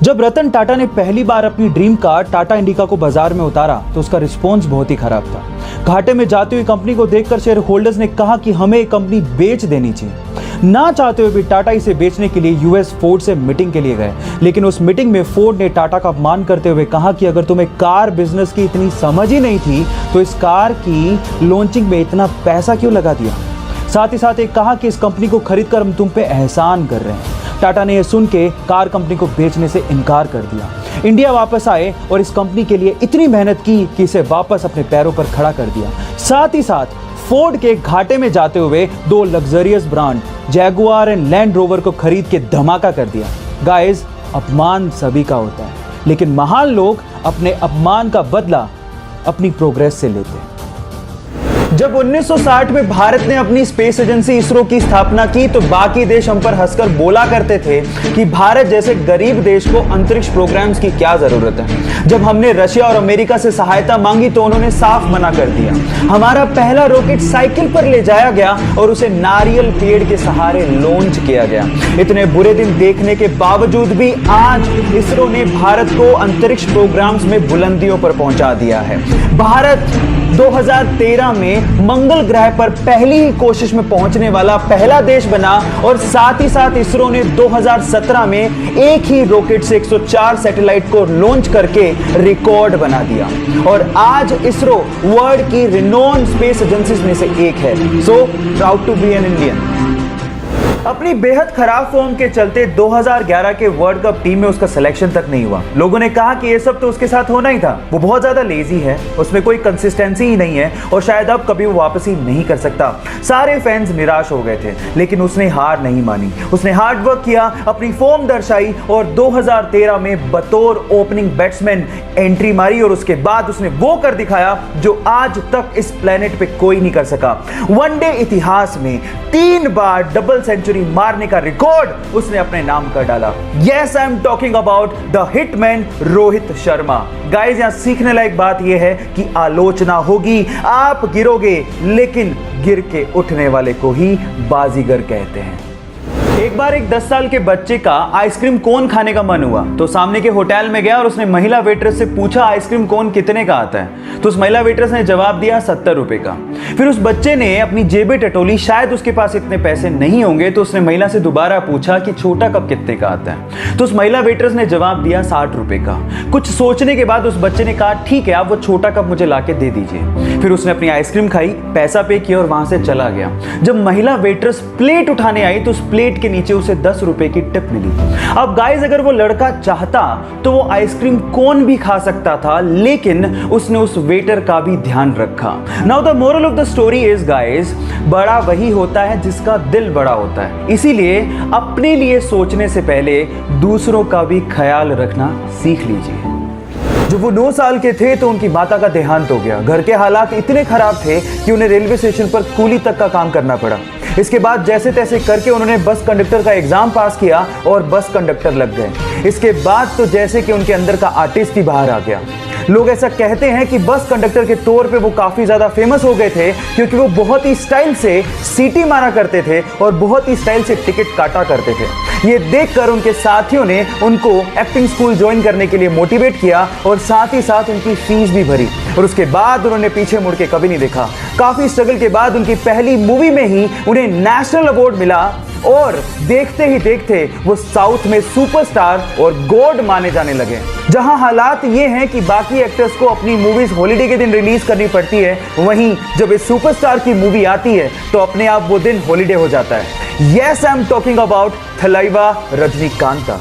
जब रतन टाटा ने पहली बार अपनी ड्रीम कार टाटा इंडिका को बाजार में उतारा तो उसका रिस्पॉन्स बहुत ही खराब था। घाटे में जाती हुई कंपनी को देखकर शेयर होल्डर्स ने कहा कि हमें कंपनी बेच देनी चाहिए। ना चाहते हुए भी टाटा इसे बेचने के लिए यूएस फोर्ड से मीटिंग के लिए गए, लेकिन उस मीटिंग में फोर्ड ने टाटा का अपमान करते हुए कहा कि अगर तुम्हें कार बिजनेस की इतनी समझ ही नहीं थी तो इस कार की लॉन्चिंग में इतना पैसा क्यों लगा दिया। साथ ही साथ एक कहा कि इस कंपनी को खरीद कर हम तुम पे एहसान कर रहे हैं। टाटा ने यह सुन के कार कंपनी को बेचने से इनकार कर दिया। इंडिया वापस आए और इस कंपनी के लिए इतनी मेहनत की कि इसे वापस अपने पैरों पर खड़ा कर दिया। साथ ही साथ फोर्ड के घाटे में जाते हुए दो luxurious brand Jaguar and land rover को खरीद के धमाका कर दिया। गाइस, अपमान सभी का होता है, लेकिन महान लोग अपने अपमान का बदला अपनी प्रोग्रेस से लेते हैं। जब 1960 में भारत ने अपनी स्पेस एजेंसी इसरो की स्थापना की तो बाकी देश हम पर हंसकर बोला करते थे कि भारत जैसे गरीब देश को अंतरिक्ष प्रोग्राम्स की क्या जरूरत है। जब हमने रशिया और अमेरिका से सहायता मांगी तो उन्होंने साफ मना कर दिया। हमारा पहला रॉकेट साइकिल पर ले जाया गया और उसे नारियल पेड़ के सहारे लॉन्च किया गया। इतने बुरे दिन देखने के बावजूद भी आज इसरो ने भारत को अंतरिक्ष प्रोग्राम्स में बुलंदियों पर पहुंचा दिया है। भारत 2013 में मंगल ग्रह पर पहली ही कोशिश में पहुंचने वाला पहला देश बना और साथ ही साथ इसरो ने 2017 में एक ही रॉकेट से 104 सैटेलाइट को लॉन्च करके रिकॉर्ड बना दिया और आज इसरो वर्ल्ड की रिनोन स्पेस एजेंसीज में से एक है। So proud to be an Indian. अपनी बेहद खराब फॉर्म के चलते 2011 के वर्ल्ड कप टीम में उसका सिलेक्शन तक नहीं हुआ। लोगों ने कहा कि ये सब तो उसके साथ होना ही था, वो बहुत ज्यादा लेजी है, उसमें कोई कंसिस्टेंसी ही नहीं है और शायद अब कभी वो वापसी नहीं कर सकता। सारे फैंस निराश हो गए थे, लेकिन उसने हार नहीं मानी। उसने हार्ड वर्क किया, अपनी फॉर्म दर्शाई और 2013 में बतौर ओपनिंग बैट्समैन एंट्री मारी और उसके बाद उसने वो कर दिखाया जो आज तक इस प्लेनेट पे कोई नहीं कर सका। वनडे इतिहास में 3 बार डबल सेंचुरी मारने का रिकॉर्ड उसने अपने नाम कर डाला। Yes, I am talking about the hitman Rohit Sharma. Guys, यहां सीखने लायक बात यह है कि आलोचना होगी, आप गिरोगे, लेकिन गिर के उठने वाले को ही बाजीगर कहते हैं। एक बार एक 10 साल के बच्चे का आइसक्रीम कोन खाने का मन हुआ तो सामने के होटल में गया और उसने महिला वेट्रेस से पूछा आइसक्रीम कोन कितने का आता है। तो उस महिला वेट्रेस ने जवाब दिया 70 रुपए का। फिर उस बच्चे ने अपनी जेबें टटोली, शायद उसके पास इतने पैसे नहीं होंगे, तो उसने महिला से दोबारा पूछा कि छोटा कप कितने का आता है। तो उस महिला वेट्रेस ने जवाब दिया 60 रुपए का। कुछ सोचने के बाद उस बच्चे ने कहा ठीक है, आप वो छोटा कप मुझे लाके दे दीजिए। फिर उसने अपनी आइसक्रीम खाई, पैसा पे किया और वहां से चला गया। जब महिला वेट्रेस प्लेट उठाने आई तो उस प्लेट के नीचे उसे 10 रुपए की टिप मिली। अब गाइस, अगर वो लड़का चाहता तो वो आइसक्रीम कोन भी खा सकता था, लेकिन उसने उस वेटर का भी ध्यान रखा। Now the moral of the story is guys, बड़ा वही होता है जिसका दिल बड़ा होता है। इसीलिए अपने लिए सोचने से पहले दूसरों का भी ख्याल रखना सीख लीजिए। जब वो 9 साल के थे तो उनकी माता का देहांत हो गया। घर के हालात इतने खराब थे कि उन्हें रेलवे स्टेशन पर कूली तक का काम करना पड़ा। इसके बाद जैसे तैसे करके उन्होंने बस कंडक्टर का एग्जाम पास किया और बस कंडक्टर लग गए। इसके बाद तो जैसे कि उनके अंदर का आर्टिस्ट ही बाहर आ गया। लोग ऐसा कहते हैं कि बस कंडक्टर के तौर पे वो काफी ज्यादा फेमस हो गए थे क्योंकि वो बहुत ही स्टाइल से सीटी मारा करते थे और बहुत ही स्टाइल से टिकट काटा करते थे। ये देखकर उनके साथियों ने उनको एक्टिंग स्कूल ज्वाइन करने के लिए मोटिवेट किया और साथ ही साथ उनकी फीस भी भरी और उसके बाद उन्होंने पीछे मुड़ के कभी नहीं देखा। काफी स्ट्रगल के बाद उनकी पहली मूवी में ही उन्हें नेशनल अवार्ड मिला और देखते ही देखते वो साउथ में सुपरस्टार और गॉड माने जाने लगे। जहां हालात ये हैं कि बाकी एक्टर्स को अपनी मूवीज हॉलिडे के दिन रिलीज करनी पड़ती है, वहीं जब इस सुपरस्टार की मूवी आती है तो अपने आप वो दिन हॉलिडे हो जाता है। Yes, I am talking about Thalaiva रजनीकांता।